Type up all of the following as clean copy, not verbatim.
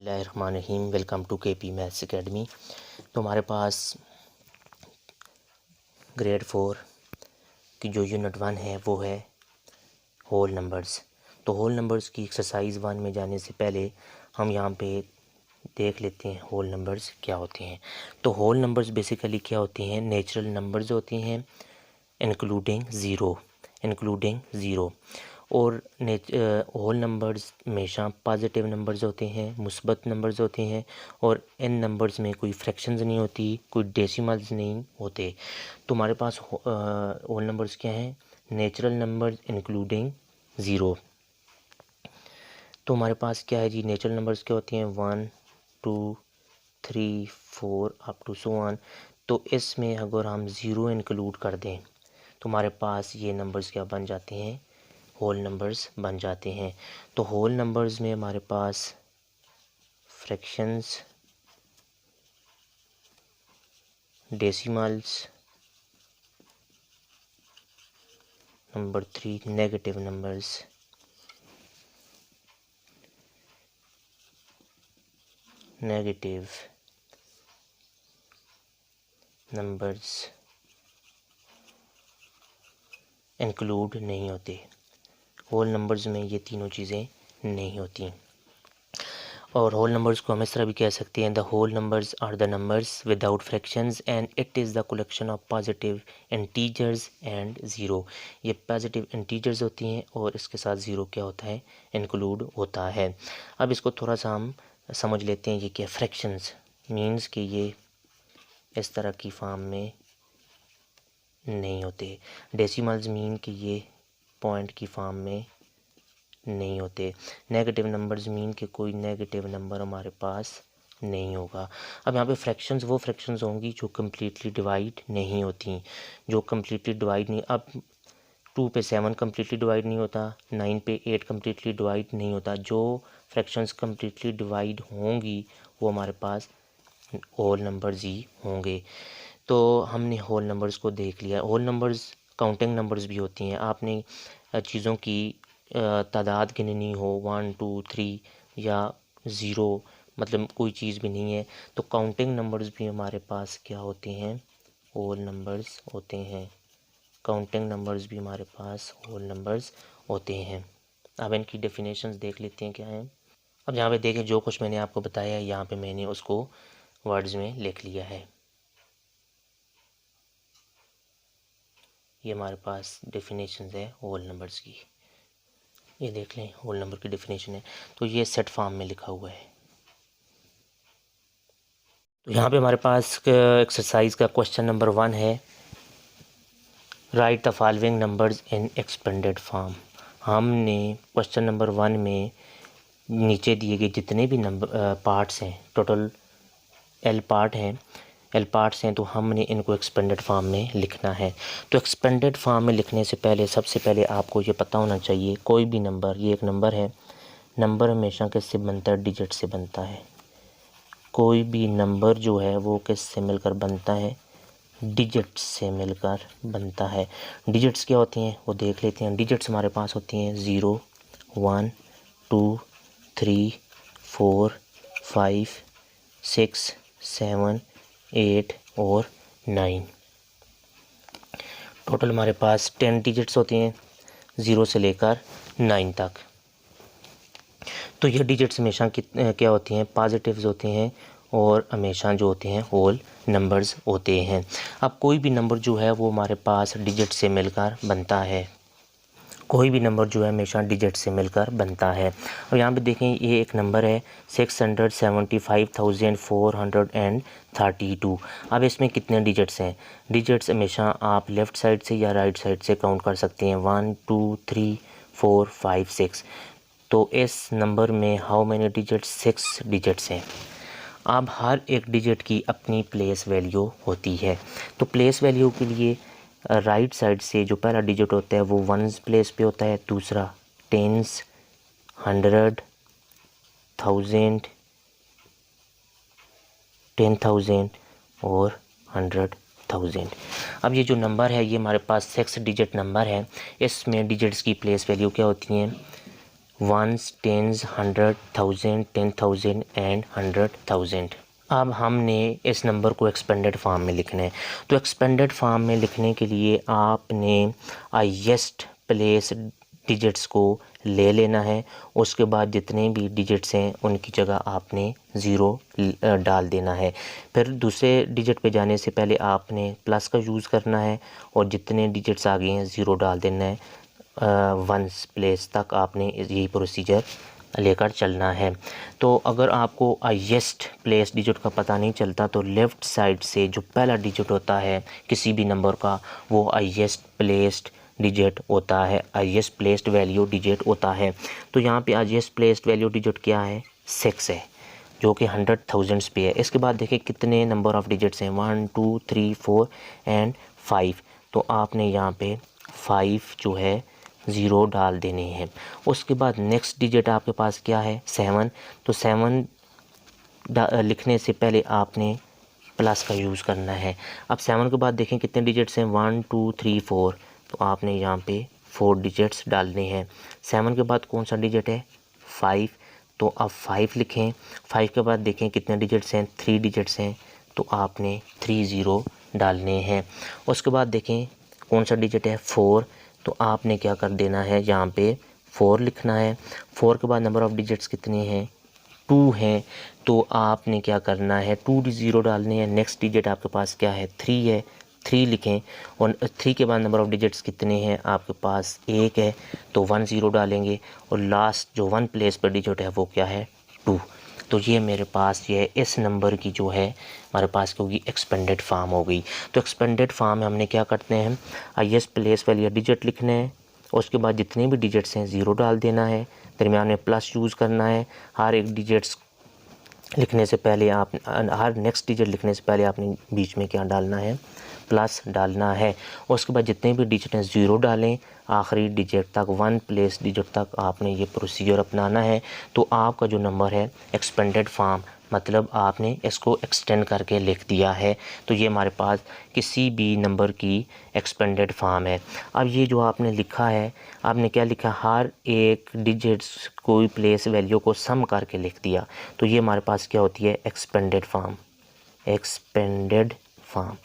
बिस्मिल्लाहिर्रहमानिर्रहीम। Welcome to KP maths academy. तो हमारे पास ग्रेड 4 की जो यूनिट 1 है वो है होल नंबर्स। तो होल नंबर्स की एक्सरसाइज 1 में जाने से पहले हम यहाँ पे देख लेते हैं होल नंबर्स क्या होते हैं। तो होल नंबर्स बेसिकली क्या होती हैं? नेचुरल नंबर्स होती हैं इंक्लूडिंग ज़ीरो। और होल नंबर्स हमेशा पॉजिटिव नंबर्स होते हैं, मुस्बत नंबर्स होते हैं। और इन नंबर्स में कोई फ्रैक्शंस नहीं होती, कोई डेसिमल्स नहीं होते। तो हमारे पास होल नंबर्स क्या हैं? Natural numbers including zero. तो हमारे पास क्या है जी? नेचुरल नंबर्स क्या होती हैं? 1 2 3 4 अप टू सो ऑन। तो इसमें अगर हम ज़ीरो इंक्लूड कर दें तो हमारे पास ये नंबर्स क्या बन जाते हैं? होल नंबर्स बन जाते हैं। तो होल नंबर्स में हमारे पास fractions, decimals, number 3 negative numbers, include नहीं होते। होल नंबर्स में ये तीनों चीज़ें नहीं होती। और होल नंबर्स को हम इस तरह भी कह सकते हैं, the whole numbers are the numbers without fractions and it is the collection of positive integers and zero. ये पॉजिटिव इंटीजर्स होती हैं और इसके साथ ज़ीरो क्या होता है? इंक्लूड होता है। अब इसको थोड़ा सा हम समझ लेते हैं। ये क्या? फ्रैक्शंस मीन्स कि ये इस तरह की फॉर्म में नहीं होते। डेसिमल्स मीन कि ये पॉइंट की फॉर्म में नहीं होते। नेगेटिव नंबर्स मीन कि कोई नेगेटिव नंबर हमारे पास नहीं होगा। अब यहाँ पे फ्रैक्शंस वो फ्रैक्शंस होंगी जो कम्प्लीटली डिवाइड नहीं होती, जो कम्प्लीटली डिवाइड नहीं। अब 2 पे 7 कम्प्लीटली डिवाइड नहीं होता, 9 पे 8 कम्प्लीटली डिवाइड नहीं होता। जो फ्रैक्शंस कम्प्लीटली डिवाइड होंगी वो हमारे पास होल नंबर्स ही होंगे। तो हमने होल नंबर्स को देख लिया। होल नंबर्स काउंटिंग नंबर्स भी होती हैं। आपने चीज़ों की तादाद गिननी हो 1 2 3 या ज़ीरो, मतलब कोई चीज़ भी नहीं है, तो काउंटिंग नंबर्स भी हमारे पास क्या होते हैं? होल नंबर्स होते हैं। काउंटिंग नंबर्स भी हमारे पास होल नंबर्स होते हैं। अब इनकी डेफिनेशंस देख लेते हैं क्या है। अब यहाँ पे देखें, जो कुछ मैंने आपको बताया है यहाँ पे मैंने उसको वर्ड्स में लिख लिया है। ये हमारे पास डेफिनेशंस है होल नंबर्स की। ये देख लें, होल नंबर की डेफिनेशन है। तो ये सेट फॉर्म में लिखा हुआ है। तो यहाँ पे हमारे पास एक्सरसाइज का क्वेश्चन नंबर 1 है, right the following numbers in expanded form. हमने क्वेश्चन नंबर 1 में नीचे दिए गए जितने भी नंबर पार्ट्स हैं, टोटल एल पार्ट्स हैं, तो हमने इनको एक्सपेंडेड फॉर्म में लिखना है। तो एक्सपेंडेड फॉर्म में लिखने से पहले सबसे पहले आपको ये पता होना चाहिए, कोई भी नंबर, ये एक नंबर है, नंबर हमेशा किससे बनता है? डिजिट से बनता है। कोई भी नंबर जो है वो किससे मिलकर बनता है? डिजिट्स से मिलकर बनता है। डिजिट्स क्या होती हैं वो देख लेते हैं। डिजिट्स हमारे पास होती हैं 0 1 2 3 4 5 6 7 8 और 9। टोटल हमारे पास 10 डिजिट्स होती हैं 0 से लेकर 9 तक। तो ये डिजिट्स हमेशा क्या होती हैं? पॉजिटिव्स होते हैं और हमेशा जो होते हैं होल नंबर्स होते हैं। अब कोई भी नंबर जो है वो हमारे पास डिजिट से मिलकर बनता है। कोई भी नंबर जो है हमेशा डिजिट से मिलकर बनता है। और यहाँ पे देखें, ये एक नंबर है 675,432। अब इसमें कितने डिजिट्स हैं? डिजिट्स हमेशा आप लेफ़्ट साइड से या राइट साइड से काउंट कर सकते हैं, 1 2 3 4 5 6। तो इस नंबर में हाउ मैनी डिजिट्स? 6 डिजिट्स हैं। अब हर एक डिजिट की अपनी प्लेस वैल्यू होती है। तो प्लेस वैल्यू के लिए राइट साइड से जो पहला डिजिट होता है वो वंस प्लेस पे होता है, दूसरा टेंस, 100, 1000, 10,000 और 100,000। अब ये जो नंबर है ये हमारे पास 6 डिजिट नंबर है। इसमें डिजिट्स की प्लेस वैल्यू क्या होती हैं? Ones, tens, 100, 1000, 10,000 and 100,000। अब हमने इस नंबर को एक्सपेंडेड फॉर्म में लिखना है। तो एक्सपेंडेड फॉर्म में लिखने के लिए आपने हाईएस्ट प्लेस डिजिट्स को ले लेना है। उसके बाद जितने भी डिजिट्स हैं उनकी जगह आपने 0 डाल देना है। फिर दूसरे डिजिट पे जाने से पहले आपने प्लस का यूज़ करना है और जितने डिजिट्स आ गए हैं 0 डाल देना है। वंस प्लेस तक आपने यही प्रोसीजर लेकर चलना है। तो अगर आपको हाईएस्ट प्लेस डिजिट का पता नहीं चलता तो लेफ़्ट साइड से जो पहला डिजिट होता है किसी भी नंबर का वो हाईएस्ट प्लेस्ड डिजिट होता है, हाईएस्ट प्लेस्ड वैल्यू डिजिट होता है। तो यहाँ पे हाईएस्ट प्लेस्ड वैल्यू डिजिट क्या है, 6 है, जो कि 100,000 पे है। इसके बाद देखिए कितने नंबर ऑफ़ डिजिट्स हैं, 1 2 3 4 एंड 5। तो आपने यहाँ पे 5 जो है 0 डाल देने हैं। उसके बाद नेक्स्ट डिजिट आपके पास क्या है, 7। तो 7 लिखने से पहले आपने प्लस का यूज़ करना है। अब 7 के बाद देखें कितने डिजिट्स हैं, 1 2 3 4। तो आपने यहाँ पे 4 डिजिट्स डालने हैं। 7 के बाद कौन सा डिजिट है, 5। तो अब 5 लिखें। 5 के बाद देखें कितने डिजिट्स हैं, 3 डिजिट्स हैं। तो आपने 3 0 डालने हैं। उसके बाद देखें कौन सा डिजिट है, 4। तो आपने क्या कर देना है, यहाँ पे 4 लिखना है। 4 के बाद नंबर ऑफ़ डिजिट्स कितने हैं, 2 हैं। तो आपने क्या करना है, 2 0 डालने हैं। नेक्स्ट डिजिट आपके पास क्या है, 3 है, 3 लिखें। और 3 के बाद नंबर ऑफ़ डिजिट्स कितने हैं आपके पास, 1 है। तो 1 0 डालेंगे और लास्ट जो 1 प्लेस पर डिजिट है वो क्या है, 2। तो ये मेरे पास ये इस नंबर की जो है हमारे पास होगी एक्सपेंडेड फॉर्म हो गई। तो एक्सपेंडेड फॉर्म में हमने क्या करते हैं, हाईएस्ट प्लेस वाले डिजिट लिखने हैं। उसके बाद जितने भी डिजिट्स हैं 0 डाल देना है, दरमियान में प्लस यूज़ करना है। हर एक डिजिट्स लिखने से पहले आप हर नेक्स्ट डिजिट लिखने से पहले आपने बीच में क्या डालना है, प्लस डालना है। उसके बाद जितने भी डिजिट हैं 0 डालें, आखिरी डिजिट तक 1 प्लेस डिजिट तक आपने ये प्रोसीजर अपनाना है। तो आपका जो नंबर है एक्सपेंडेड फॉर्म, मतलब आपने इसको एक्सटेंड करके लिख दिया है। तो ये हमारे पास किसी भी नंबर की एक्सपेंडेड फॉर्म है। अब ये जो आपने लिखा है, आपने क्या लिखा, हर एक डिजिट्स कोई प्लेस वैल्यू को सम करके लिख दिया। तो ये हमारे पास क्या होती है, एक्सपेंडेड फॉर्म। Expanded form.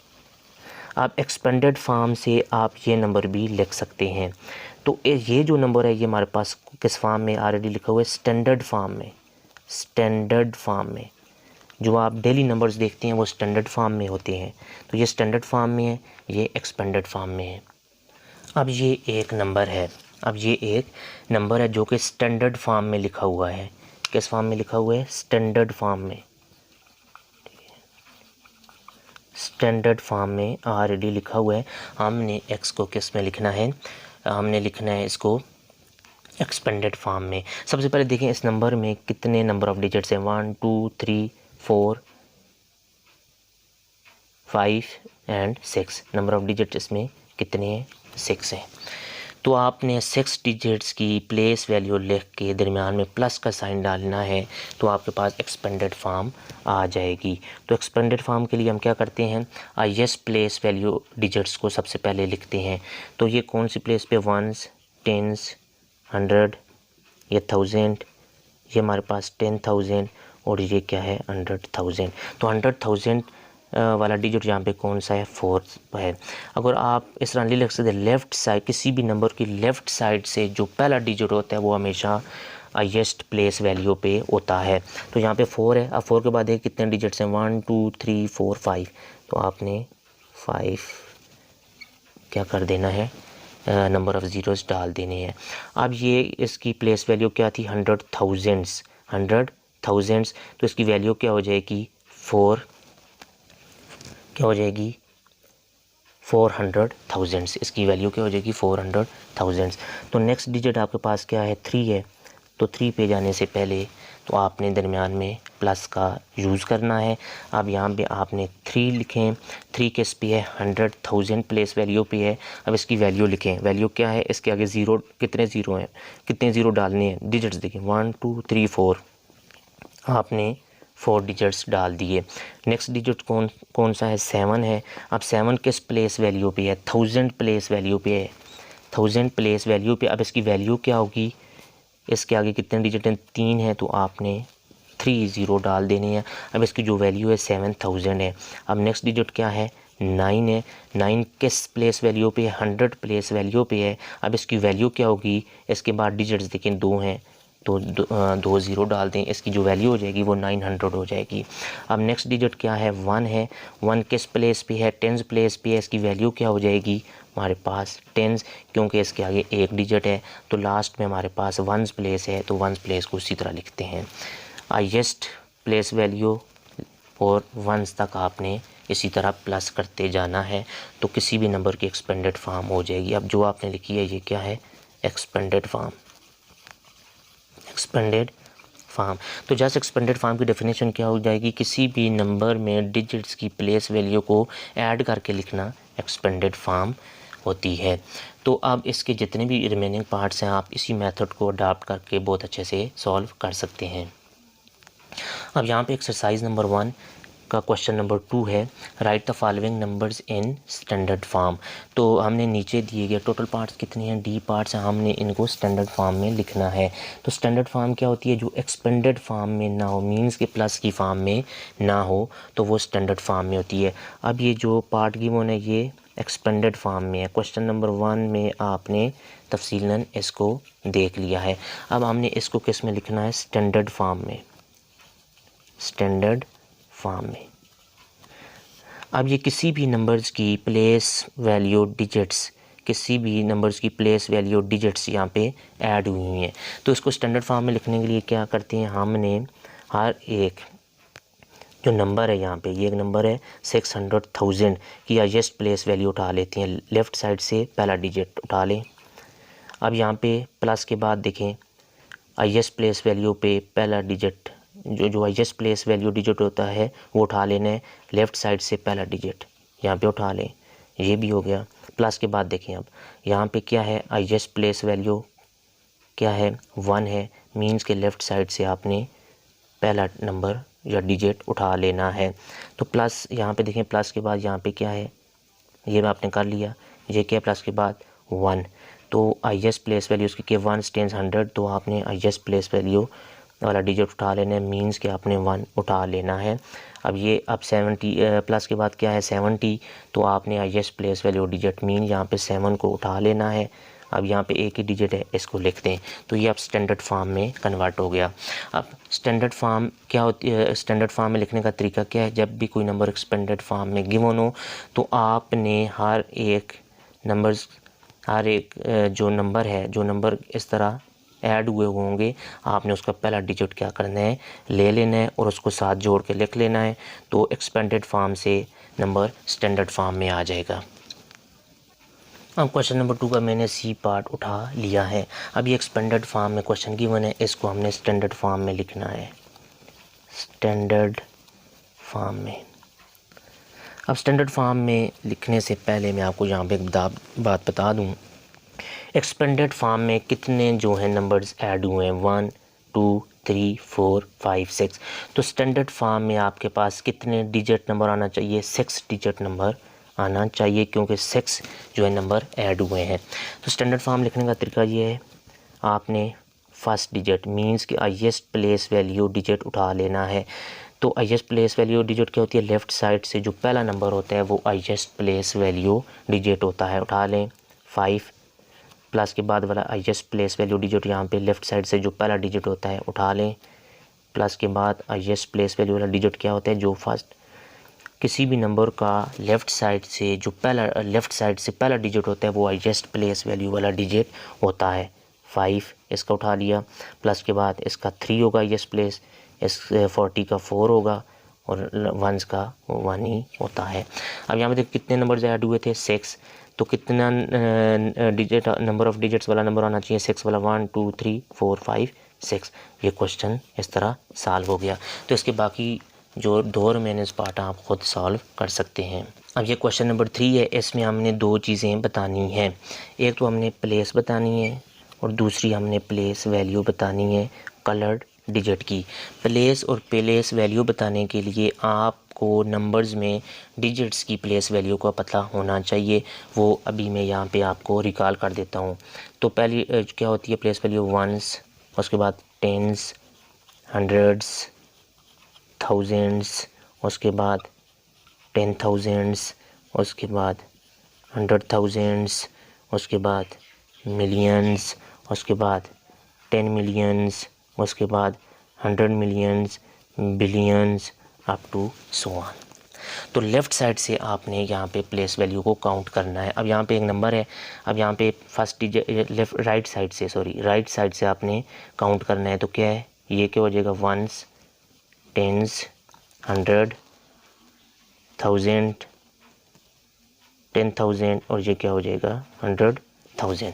अब एक्सपेंडेड फॉर्म से आप ये नंबर भी लिख सकते हैं। तो ये जो नंबर है ये हमारे पास किस फॉर्म में ऑलरेडी लिखा हुआ है, स्टैंडर्ड फॉर्म में। स्टैंडर्ड फॉर्म में जो आप डेली नंबर्स देखते हैं वो स्टैंडर्ड फॉर्म में होते हैं। तो ये स्टैंडर्ड फॉर्म में है, ये एक्सपेंडेड फॉर्म में है। अब ये एक नंबर है, अब ये एक नंबर है जो कि स्टैंडर्ड फॉर्म में लिखा हुआ है। किस फॉर्म में लिखा हुआ है, स्टैंडर्ड फॉर्म में। स्टैंडर्ड फॉर्म में ऑलरेडी लिखा हुआ है। हमने एक्स को किस में लिखना है, हमने लिखना है इसको एक्सपेंडेड फॉर्म में। सबसे पहले देखें इस नंबर में कितने नंबर ऑफ़ डिजिट्स हैं, 1 2 3 4 5 एंड 6। नंबर ऑफ़ डिजिट इसमें कितने हैं, 6 हैं। तो आपने 6 डिजिट्स की प्लेस वैल्यू लिख के दरमियान में प्लस का साइन डालना है। तो आपके पास एक्सपेंडेड फॉर्म आ जाएगी। तो एक्सपेंडेड फॉर्म के लिए हम क्या करते हैं, हाईएस्ट प्लेस वैल्यू डिजिट्स को सबसे पहले लिखते हैं। तो ये कौन सी प्लेस पे, 1s 10s 100, ये 1000, ये हमारे पास 10,000 और ये क्या है, 100,000। तो 100,000 वाला डिजिट यहाँ पे कौन सा है, 4 है। अगर आप इस तरह लिख सकते हैं, लेफ़्ट साइड किसी भी नंबर की लेफ़्ट साइड से जो पहला डिजिट होता है वो हमेशा हाईएस्ट प्लेस वैल्यू पे होता है। तो यहाँ पे 4 है। अब 4 के बाद कितने डिजिट्स हैं, 1 2 3 4 5। तो आपने 5 क्या कर देना है, नंबर ऑफ़ ज़ीरोज़ डाल देने हैं। अब ये इसकी प्लेस वैल्यू क्या थी, 100,000। तो इसकी वैल्यू क्या हो जाएगी, 4 क्या हो जाएगी, 400,000। इसकी वैल्यू क्या हो जाएगी, 400,000। तो नेक्स्ट डिजिट आपके पास क्या है, 3 है। तो 3 पे जाने से पहले तो आपने दरमियान में प्लस का यूज़ करना है। अब यहाँ पे आपने 3 लिखें। 3 किस पे है, 100,000 प्लेस वैल्यू पे है। अब इसकी वैल्यू लिखें, वैल्यू क्या है, इसके आगे 0, कितने 0 हैं, कितने 0 डालने हैं, डिजिट्स देखें, 1 2 3 4। आपने 4 डिजिट्स डाल दिए। नेक्स्ट डिजिट कौन सा है, 7 है। अब 7 किस प्लेस वैल्यू पे है, 1000 प्लेस वैल्यू पे है। 1000 प्लेस वैल्यू पे अब इसकी वैल्यू क्या होगी, इसके आगे कितने डिजिट हैं, 3 है, तो आपने 3 ज़ीरो डाल देने हैं। अब इसकी जो वैल्यू है 7000 है। अब नेक्स्ट डिजिट क्या है, 9 है। 9 किस प्लेस वैल्यू पे है, 100 प्लेस वैल्यू पे है। अब इसकी वैल्यू क्या होगी, इसके बाद डिजिट्स देखें 2 हैं, तो 2 ज़ीरो डाल दें, इसकी जो वैल्यू हो जाएगी वो 900 हो जाएगी। अब नेक्स्ट डिजिट क्या है, 1 है। 1 किस प्लेस पे है, 10 प्लेस पे है, इसकी वैल्यू क्या हो जाएगी हमारे पास 10, क्योंकि इसके आगे एक डिजिट है, तो लास्ट में हमारे पास 1 प्लेस है, तो 1 प्लेस को इसी तरह लिखते हैं। हाईएस्ट प्लेस वैल्यू और 1 तक आपने इसी तरह प्लस करते जाना है, तो किसी भी नंबर की एक्सपेंडेड फॉर्म हो जाएगी। अब जो आपने लिखी है ये क्या है, एक्सपेंडेड फॉर्म। एक्सपेंडेड फॉर्म, तो जस्ट एक्सपेंडेड फॉर्म की डेफिनेशन क्या हो जाएगी, किसी भी नंबर में डिजिट्स की प्लेस वैल्यू को ऐड करके लिखना एक्सपेंडेड फॉर्म होती है। तो अब इसके जितने भी रिमेनिंग पार्ट्स हैं आप इसी मेथड को अडॉप्ट करके बहुत अच्छे से सॉल्व कर सकते हैं। अब यहाँ पे एक्सरसाइज नंबर 1 का क्वेश्चन नंबर 2 है, right the following numbers in standard form. तो हमने नीचे दिए गए टोटल पार्ट्स कितने हैं, डी पार्ट्स हैं, हमने इनको स्टैंडर्ड फॉर्म में लिखना है। तो स्टैंडर्ड फॉर्म क्या होती है, जो एक्सपेंडेड फॉर्म में ना हो, मीन्स के प्लस की फॉर्म में ना हो, तो वो स्टैंडर्ड फॉर्म में होती है। अब ये जो पार्ट गिवन है ये एक्सपेंडेड फॉर्म में है। क्वेश्चन नंबर 1 में आपने तफसीलन इसको देख लिया है। अब हमने इसको किस में लिखना है, स्टैंडर्ड फॉर्म में, स्टैंडर्ड फॉर्म में। अब ये किसी भी नंबर्स की प्लेस वैल्यू डिजिट्स, किसी भी नंबर्स की प्लेस वैल्यू डिजिट्स यहाँ पे ऐड हुई हैं। तो इसको स्टैंडर्ड फॉर्म में लिखने के लिए क्या करते हैं, हमने हर एक जो नंबर है यहाँ पे, ये एक नंबर है 600,000 की हाईएस्ट प्लेस वैल्यू उठा लेते हैं, लेफ़्ट साइड से पहला डिजिट उठा लें। अब यहाँ पे प्लस के बाद देखें हाईएस्ट प्लेस वैल्यू पे पहला डिजिट, जो हाईएस्ट प्लेस वैल्यू डिजिट होता है वो उठा लेना है, लेफ़्ट साइड से पहला डिजिट यहाँ पे उठा लें, ये भी हो गया। प्लस के बाद देखें अब यहाँ पे क्या है, हाईएस्ट प्लेस वैल्यू क्या है, 1 है, मीन्स के लेफ़्ट साइड से आपने पहला नंबर या डिजिट उठा लेना है। तो प्लस यहाँ पे देखें, प्लस के बाद यहाँ पे क्या है, ये आपने कर लिया, ये क्या प्लस के बाद 1, तो हाईएस्ट प्लेस वैल्यू उसकी के 1 टेंस 100, तो आपने हाईएस्ट प्लेस वैल्यू वाला डिजिट उठा लेना है, मीन्स के आपने 1 उठा लेना है। अब ये अब 70 प्लस के बाद क्या है 70, तो आपने highest place value digit mean यहाँ पे 7 को उठा लेना है। अब यहाँ पे एक ही डिजिट है, इसको लिखते हैं, तो ये अब स्टैंडर्ड फॉर्म में कन्वर्ट हो गया। अब स्टैंडर्ड फॉर्म क्या होती है, स्टैंडर्ड फॉर्म में लिखने का तरीका क्या है, जब भी कोई नंबर एक्सपेंडेड फॉर्म में गिवन हो तो आपने हर एक जो नंबर है, जो नंबर इस तरह ऐड हुए होंगे, आपने उसका पहला डिजिट क्या करना है, ले लेना है और उसको साथ जोड़ के लिख लेना है, तो एक्सपेंडेड फॉर्म से नंबर स्टैंडर्ड फॉर्म में आ जाएगा। अब क्वेश्चन नंबर 2 का मैंने सी पार्ट उठा लिया है। अब ये एक्सपेंडेड फॉर्म में क्वेश्चन गिवन है, इसको हमने स्टैंडर्ड फॉर्म में लिखना है, स्टैंडर्ड फॉर्म में। अब स्टैंडर्ड फॉर्म में लिखने से पहले मैं आपको यहाँ पे एक बात बता दूँ, एक्सपेंडेड फॉर्म में कितने जो हैं नंबर्स ऐड हुए हैं, 1 2 3 4 5 6। तो स्टैंडर्ड फॉर्म में आपके पास कितने डिजिट नंबर आना चाहिए, 6 डिजिट नंबर आना चाहिए, क्योंकि 6 जो है नंबर ऐड हुए हैं। तो स्टैंडर्ड फॉर्म लिखने का तरीका ये है, आपने फर्स्ट डिजिट मींस कि हाईएस्ट प्लेस वैल्यू डिजिट उठा लेना है। तो हाईएस्ट प्लेस वैल्यू डिजिट क्या होती है, लेफ़्ट साइड से जो पहला नंबर होता है वो हाईएस्ट प्लेस वैल्यू डिजिट होता है, उठा लें 5। प्लस के बाद वाला हाईएस्ट प्लेस वैल्यू डिजिट यहाँ पे लेफ़्ट साइड से जो पहला डिजिट होता है उठा लें। प्लस के बाद हाईएस्ट प्लेस वैल्यू वाला डिजिट क्या होता है, जो फर्स्ट किसी भी नंबर का लेफ़्ट साइड से पहला डिजिट होता है वो हाईएस्ट प्लेस वैल्यू वाला डिजिट होता है, 5 इसका उठा लिया। प्लस के बाद इसका 3 होगा हाईएस्ट प्लेस, इस 40 का 4 होगा और 1 का 1 ही होता है। अब यहाँ पे देखिए कितने नंबर्स ऐड हुए थे, 6। तो कितना डिजिट नंबर ऑफ़ डिजिट्स वाला नंबर आना चाहिए, 6 वाला, 1 2 3 4 5 6। ये क्वेश्चन इस तरह सॉल्व हो गया। तो इसके बाकी जो 2 रिमेनिंग पार्ट आप ख़ुद सॉल्व कर सकते हैं। अब ये क्वेश्चन नंबर 3 है, इसमें हमने 2 चीज़ें बतानी हैं, एक तो हमने प्लेस बतानी है और दूसरी हमने प्लेस वैल्यू बतानी है कलर्ड डिजिट की। प्लेस और प्लेस वैल्यू बताने के लिए आपको नंबर्स में डिजिट्स की प्लेस वैल्यू का पता होना चाहिए, वो अभी मैं यहाँ पे आपको रिकॉल कर देता हूँ। तो पहली क्या होती है प्लेस वैल्यू, 1s उसके बाद टेंस, हंड्रेड्स, थाउजेंड्स, उसके बाद 10,000s, उसके बाद 100,000s, उसके बाद मिलियंस, उसके बाद 10 मिलियंस, उसके बाद 100 millions, billions, up to so on. तो लेफ़्ट साइड से आपने यहाँ पे प्लेस वैल्यू को काउंट करना है। अब यहाँ पे एक नंबर है, अब यहाँ पे फर्स्ट डिजिट राइट साइड से आपने काउंट करना है। तो क्या है, ये क्या हो जाएगा, वंस, टेंस, 100, 1000, 10,000 और ये क्या हो जाएगा 100,000।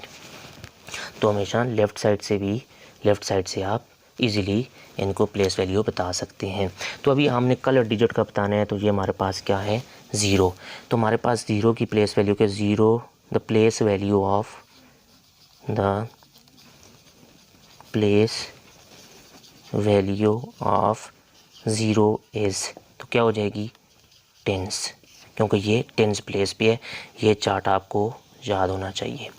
तो हमेशा लेफ़्ट साइड से आप इजीली इनको प्लेस वैल्यू बता सकते हैं। तो अभी हमने कलर डिजिट का बताना है, तो ये हमारे पास क्या है, ज़ीरो। तो हमारे पास ज़ीरो की प्लेस वैल्यू के zero, the place value of zero is, तो क्या हो जाएगी, टेंस, क्योंकि ये टेंस प्लेस पे है। ये चार्ट आपको याद होना चाहिए।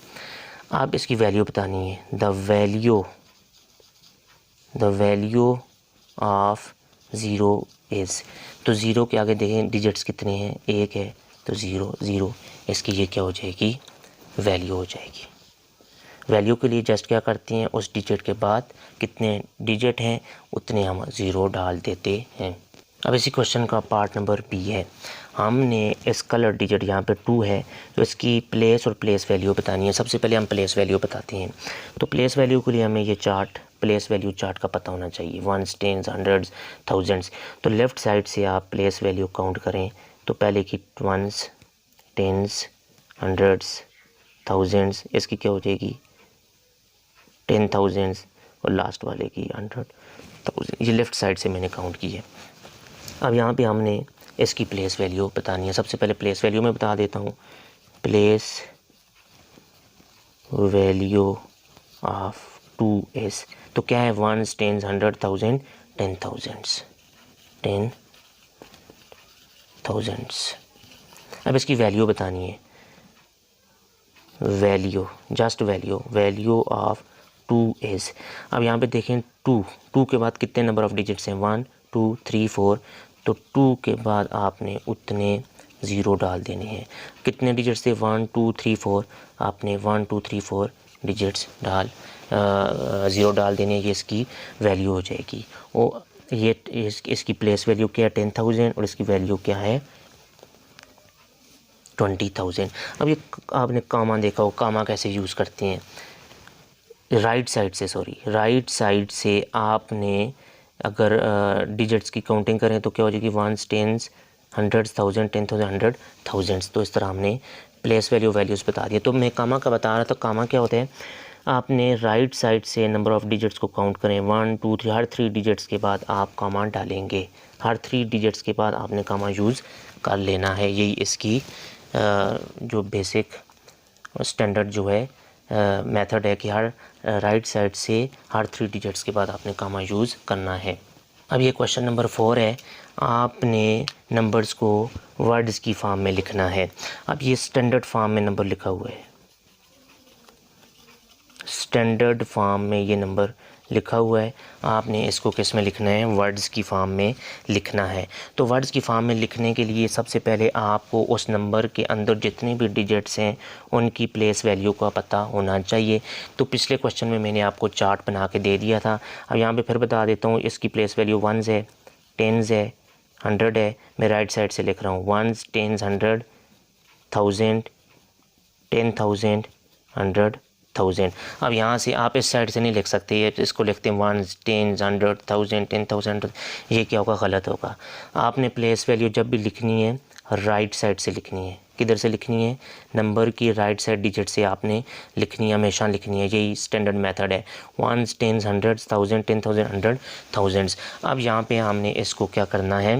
आप इसकी वैल्यू बतानी है, the value of zero is. तो ज़ीरो के आगे देखें डिजिट्स कितने हैं, एक है, तो ज़ीरो, इसकी ये क्या हो जाएगी, वैल्यू हो जाएगी। वैल्यू के लिए जस्ट क्या करते हैं, उस डिजिट के बाद कितने डिजिट हैं उतने हम ज़ीरो डाल देते हैं। अब इसी क्वेश्चन का पार्ट नंबर बी है। हमने इस कलर डिजिट यहाँ पे 2 है, तो इसकी प्लेस और प्लेस वैल्यू बतानी है। सबसे पहले हम प्लेस वैल्यू बताते हैं। तो प्लेस वैल्यू के लिए हमें ये चार्ट, प्लेस वैल्यू चार्ट का पता होना चाहिए, वंस, टेंस, हंड्रेड्स, थाउजेंड्स। तो लेफ़्ट साइड से आप प्लेस वैल्यू काउंट करें, तो पहले की वंस, टेंस, हंड्रेड्स, थाउजेंड्स, इसकी क्या हो जाएगी 10,000 और लास्ट वाले की 100,000। ये लेफ़्ट साइड से मैंने काउंट की है। अब यहाँ पे हमने इसकी प्लेस वैल्यू बतानी है। सबसे पहले प्लेस वैल्यू में बता देता हूँ, प्लेस वैल्यू ऑफ 2 इज़, तो क्या है, वंस, टेंस, 100,000, 10,000। अब इसकी वैल्यू बतानी है, वैल्यू ऑफ 2 इज़। अब यहाँ पे देखें 2 के बाद कितने नंबर ऑफ़ डिजिट्स हैं, 1 2 3 4। तो 2 के बाद आपने उतने ज़ीरो डाल देने हैं। कितने डिजिट्स थे, 1 2 3 4, आपने 1 2 3 4 डिजिट्स ज़ीरो डाल देने, ये इसकी वैल्यू हो जाएगी। और ये इसकी प्लेस वैल्यू क्या है, 10,000 और इसकी वैल्यू क्या है 20,000। अब ये आपने कामा देखा हो, कामा कैसे यूज़ करते हैं, राइट साइड से आपने अगर डिजिट्स की काउंटिंग करें तो क्या हो जाएगी, वंस, टेंस, हंड्रेड्स, थाउजेंड, 10,000, 100,000। तो इस तरह हमने प्लेस वैल्यूज़ बता दिए। तो मैं कामा का बता रहा था, कामा क्या होता है, आपने राइट साइड से नंबर ऑफ़ डिजिट्स को काउंट करें, 1 2 3, हर 3 डिजिट्स के बाद आप कामा डालेंगे, हर 3 डिजिट्स के बाद आपने कामा यूज़ कर लेना है। यही इसकी जो बेसिक स्टैंडर्ड जो है मेथड है कि हर राइट साइड से हर 3 डिजिट्स के बाद आपने कामा यूज़ करना है। अब ये क्वेश्चन नंबर 4 है, आपने नंबर्स को वर्ड्स की फॉर्म में लिखना है। अब ये स्टैंडर्ड फॉर्म में नंबर लिखा हुआ है, स्टैंडर्ड फॉर्म में ये नंबर लिखा हुआ है, आपने इसको किस में लिखना है, वर्ड्स की फॉर्म में लिखना है। तो वर्ड्स की फॉर्म में लिखने के लिए सबसे पहले आपको उस नंबर के अंदर जितने भी डिजिट्स हैं उनकी प्लेस वैल्यू का पता होना चाहिए। तो पिछले क्वेश्चन में मैंने आपको चार्ट बना के दे दिया था। अब यहाँ पे फिर बता देता हूँ, इसकी प्लेस वैल्यू वंस है, टेंस है, 100 है। मैं राइट साइड से लिख रहा हूँ, वंस, टेंस, 100, 1000, 10,000, 100,000। अब यहाँ से आप इस साइड से नहीं लिख सकते, ये इसको लिखते हैं वंस, टेंस, 100, 1000, 10,000। ये क्या होगा, गलत होगा। आपने प्लेस वैल्यू जब भी लिखनी है राइट साइड से लिखनी है। किधर से लिखनी है, नंबर की राइट साइड डिजिट से आपने लिखनी है, हमेशा लिखनी है। यही स्टैंडर्ड मेथड है, वंस, टेंस, 100, 1000, 10,000, 100,000। अब यहाँ पे हमने इसको क्या करना है,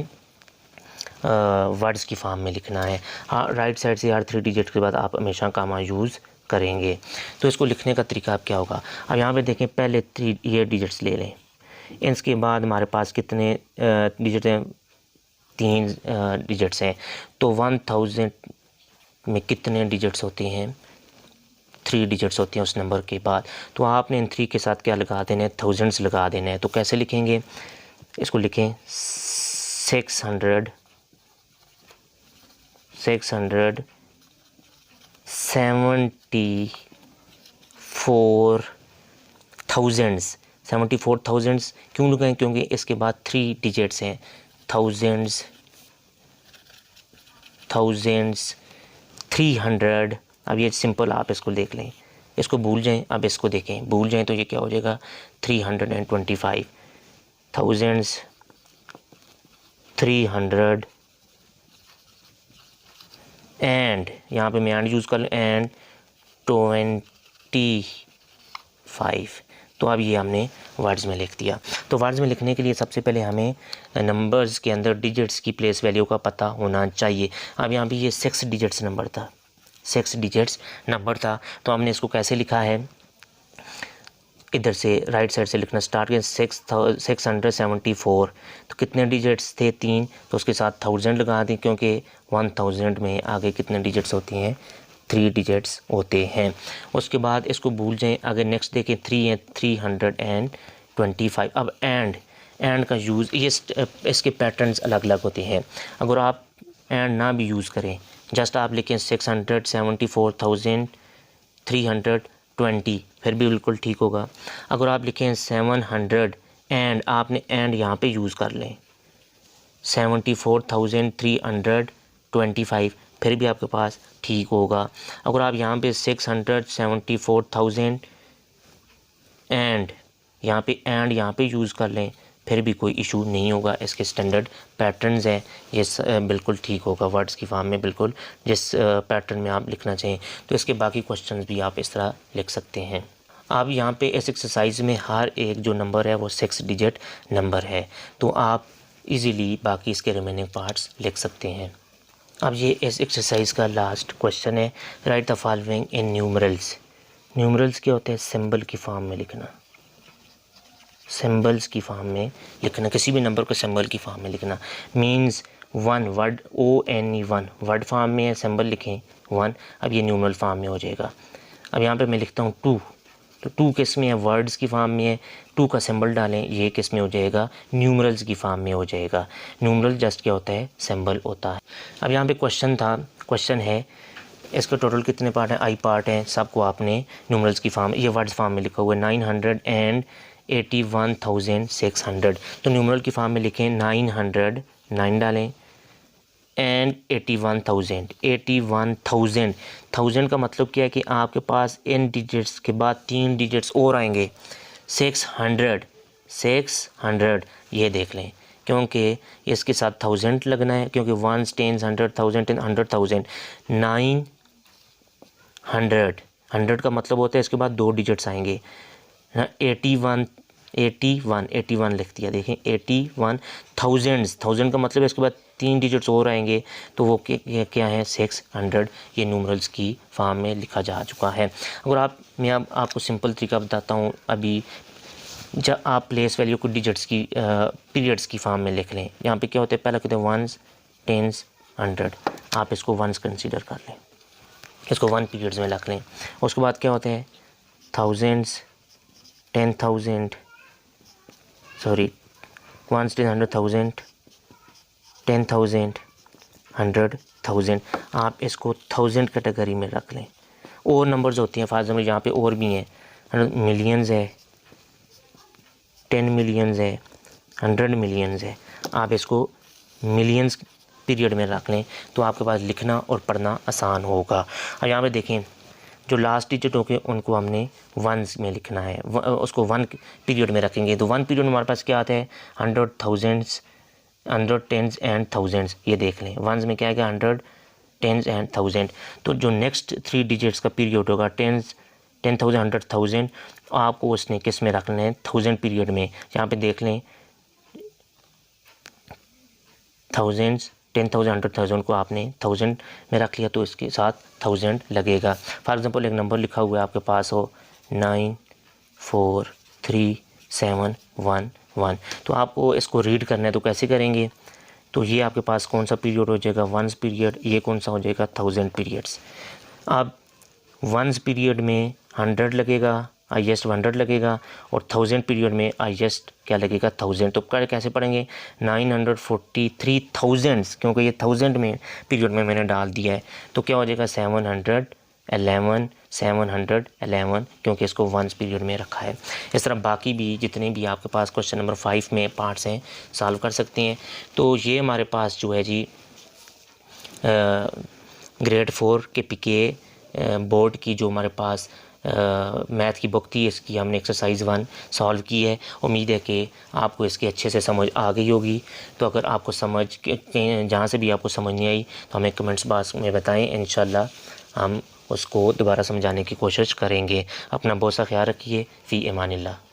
वर्ड्स की फॉर्म में लिखना है। हाँ, राइट साइड से हर 3 डिजिट के बाद आप हमेशा कामा यूज़ करेंगे। तो इसको लिखने का तरीका अब क्या होगा, अब यहाँ पे देखें, पहले 3 ये डिजिट्स ले लें, इसके बाद हमारे पास कितने डिजिट हैं, 3 डिजिट्स हैं। तो 1000 में कितने डिजिट्स होते हैं, 3 डिजिट्स होती हैं उस नंबर के बाद। तो आपने इन 3 के साथ क्या लगा देना है, थाउजेंड्स लगा देना है। तो कैसे लिखेंगे, इसको लिखें 674 थाउजेंड्स क्यों लगाएं, क्योंकि इसके बाद 3 डिजिट्स हैं, थाउजेंड्स 300। अब ये सिंपल आप इसको देख लें, इसको भूल जाएं, अब इसको देखें, भूल जाएं तो ये क्या हो जाएगा 325, थाउजेंड्स 300 एंड यहाँ पे मैं एंड यूज़ कर लूँ एंड 25। तो अब ये हमने वर्ड्स में लिख दिया। तो वर्ड्स में लिखने के लिए सबसे पहले हमें नंबर्स के अंदर डिजिट्स की प्लेस वैल्यू का पता होना चाहिए। अब यहाँ पे ये 6 डिजिट्स नंबर था, 6 डिजिट्स नंबर था। तो हमने इसको कैसे लिखा है, इधर से राइट साइड से लिखना स्टार्ट किया, 674। तो कितने डिजिट्स थे, 3, तो उसके साथ 1000 लगा दें, क्योंकि 1000 में आगे कितने डिजिट्स होती हैं, 3 डिजिट्स होते हैं। उसके बाद इसको भूल जाएं, अगर नेक्स्ट देखें 3 है, 325। अब एंड का यूज़, ये इसके पैटर्न्स अलग अलग होते हैं। अगर आप एंड ना भी यूज़ करें, जस्ट आप लिखें 674,320, फिर भी बिल्कुल ठीक होगा। अगर आप लिखें 700 एंड आपने एंड यहाँ पे यूज़ कर लें 74,325, फिर भी आपके पास ठीक होगा। अगर आप यहाँ पे 674,000 एंड यहाँ पे यूज़ कर लें, फिर भी कोई इशू नहीं होगा। इसके स्टैंडर्ड पैटर्न्स हैं, ये बिल्कुल ठीक होगा वर्ड्स की फॉर्म में, बिल्कुल जिस पैटर्न में आप लिखना चाहें। तो इसके बाकी क्वेश्चंस भी आप इस तरह लिख सकते हैं। अब यहाँ पे इस एक्सरसाइज में हर एक जो नंबर है वो 6 डिजिट नंबर है, तो आप इजीली बाकी इसके रिमेनिंग पार्ट्स लिख सकते हैं। अब ये इस एक्सरसाइज का लास्ट क्वेश्चन है, right the following in numerals. Numerals क्या होते हैं, सिंबल की फॉर्म में लिखना, सिंबल्स की फॉर्म में लिखना, किसी भी नंबर को सिंबल की फॉर्म में लिखना। Means 1 word, ONE 1 word form में है, सिंबल लिखें 1। अब ये न्यूमरल फॉर्म में हो जाएगा। अब यहाँ पे मैं लिखता हूँ 2, तो 2 किस में है, वर्ड्स की फॉर्म में है, 2 का सिंबल डालें, ये किस में हो जाएगा, न्यूमरल्स की फॉर्म में हो जाएगा। न्यूमरल जस्ट क्या होता है, सिंबल होता है। अब यहाँ पे क्वेश्चन है, इसका टोटल कितने पार्ट हैं, आई पार्ट हैं, सबको आपने न्यूमरल्स की फॉर्म, ये वर्ड्स फॉर्म में लिखा हुआ है 981,600। तो न्यूमरल की फॉर्म में लिखें 900, 9 डालें एंड 81,000 का मतलब क्या है कि आपके पास इन डिजिट्स के बाद 3 डिजिट्स और आएंगे, 600। ये देख लें, क्योंकि इसके साथ 1000 लगना है, क्योंकि 1 10 100,000 100,000 900 का मतलब होता है इसके बाद 2 डिजिट्स आएंगे। 81 लिख दिया, देखें 81 1000 का मतलब इसके बाद 3 डिजिट्स और आएंगे, तो वो क्या है 600। ये न्यूमरल्स की फॉर्म में लिखा जा चुका है। अगर मैं आपको सिंपल तरीका बताता हूँ, अभी जब आप प्लेस वैल्यू को डिजिट्स की पीरियड्स की फॉर्म में लिख लें, यहाँ पे क्या होता है, पहला कहते हैं 1 10 100, आप इसको 1 कंसीडर कर लें, इसको 1 पीरियड्स में रख लें। उसके बाद क्या होते हैं, थाउजेंड्स 10,000 सॉरी 1 10 100,000 10,000 100,000, आप इसको 1000 कैटेगरी में रख लें। और नंबर्स होती हैं, फॉर एग्जाम्पल यहाँ पे और भी हैं, मिलियंस है, 10 मिलियंस है, 100 मिलियंस है, आप इसको मिलियंस पीरियड में रख लें, तो आपके पास लिखना और पढ़ना आसान होगा। अब यहाँ पे देखें, जो लास्ट डिजिट होके उनको हमने 1s में लिखना है, उसको 1 पीरियड में रखेंगे। तो 1 पीरियड में हमारे पास क्या आता है, 100 10s 100 10s एंड 1000s। ये देख लें, 1s में क्या आएगा, 100 10s एंड 1000। तो जो नेक्स्ट 3 डिजिट्स का पीरियड होगा 10,000 100,000, आपको उसने किस में रखना है, 1000 पीरियड में। यहाँ पे देख लें, 1000s 10,000 100,000 को आपने 1000 में रख लिया, तो इसके साथ 1000 लगेगा। फॉर एग्जांपल एक नंबर लिखा हुआ है आपके पास हो 9437111, तो आपको इसको रीड करना है, तो कैसे करेंगे, तो ये आपके पास कौन सा पीरियड हो जाएगा, 1s पीरियड, ये कौन सा हो जाएगा 1000 पीरियड्स। अब वंस पीरियड में 100 लगेगा, हाईएस्ट 100 लगेगा, और 1000 पीरियड में हाईएस्ट क्या लगेगा 1000। तो कैसे पढ़ेंगे 943,000, क्योंकि ये 1000 में पीरियड में मैंने डाल दिया है, तो क्या हो जाएगा 711, क्योंकि इसको वंस पीरियड में रखा है। इस तरह बाकी भी जितने भी आपके पास क्वेश्चन नंबर 5 में पार्ट्स हैं सॉल्व कर सकते हैं। तो ये हमारे पास जो है जी ग्रेड 4 के पीके बोर्ड की जो हमारे पास मैथ की बुक थी, इसकी हमने एक्सरसाइज 1 सॉल्व की है। उम्मीद है कि आपको इसकी अच्छे से समझ आ गई होगी। तो अगर आपको समझ जहाँ से भी आपको समझ नहीं आई तो हमें कमेंट्स बॉक्स में बताएं, इंशाल्लाह हम उसको दोबारा समझाने की कोशिश करेंगे। अपना बहुत सा ख्याल रखिए। फ़ी अमानिल्लाह।